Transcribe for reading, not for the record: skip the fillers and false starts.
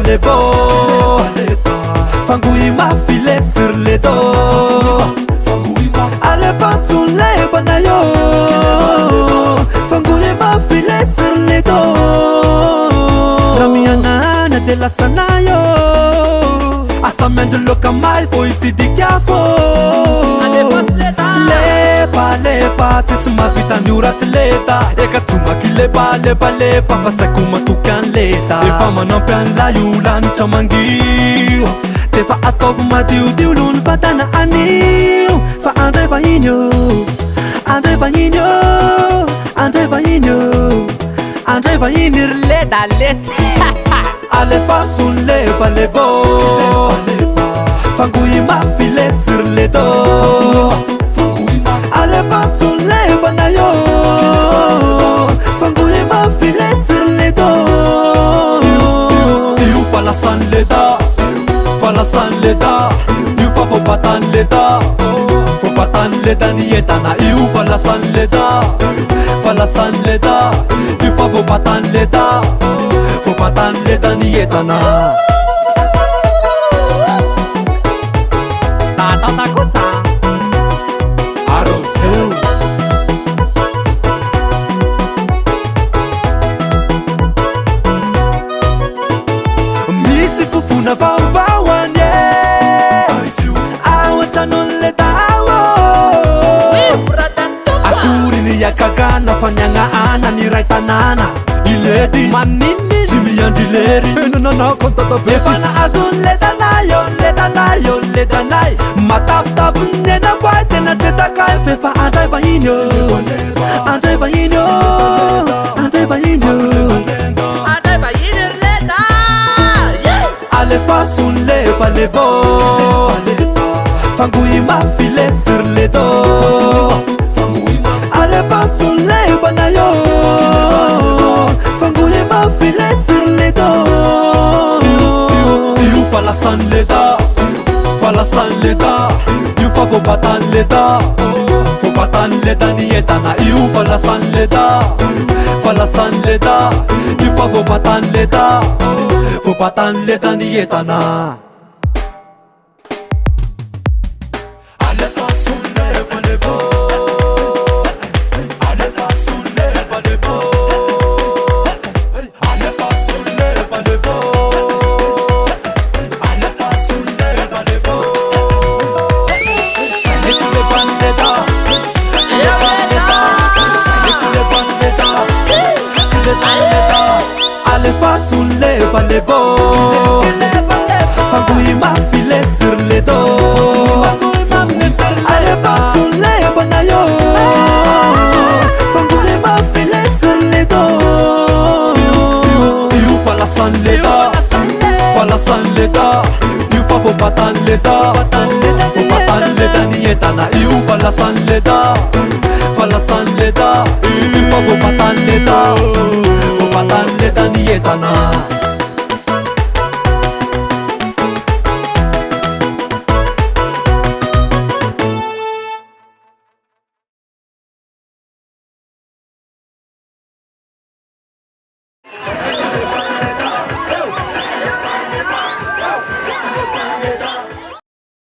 Les beaux Fangui m'a filé sur les dos Allez pas sous les banayo Fangui m'a filé sur les dos Ramiana de la sanayo Asamende lokamai faut itidi kafo Lepa tisma vita nurat leta Eka tuma ki lepa Fasakuma tukan leta Efa manampian la yulan chamangiu Tefa atov madiu lun fatana aniu Fa andre vainho Andre vainir leda les Ale fasun lepa lebo Fangui ma file sur les dos Allez va sur les banayo Fangouille m'a filé sur les dos You fala san leda You fa faut pas tan leda ni etana You fala san leda You fa faut pas tan leda ni etana Ta cosa Misi fufuna vauvawane Awachanon le dawo Akurini ya kagana fanyanga ana ni raitanana Iledi manini simiyandileri Enana kontata befi Efana azun le danayo Matafta vunena kwa tena tetaka Efefa andai vainyo Allez façon les balebo Fangui m'a filé sur les dos Allez façon les banayo Fangui m'a filé sur les dos You fala san leda You fa faut pas tan leda ni etana You fala san leda You fa faut pas tan leda ni etana Allez façon les balebo Fangui m'a filé sur les dos Allez façon les banayo Fangui m'a filé sur les dos You fala san leda You fa faut pas tan leda ni etana You fala san leda You fa faut pas tan leda ni etana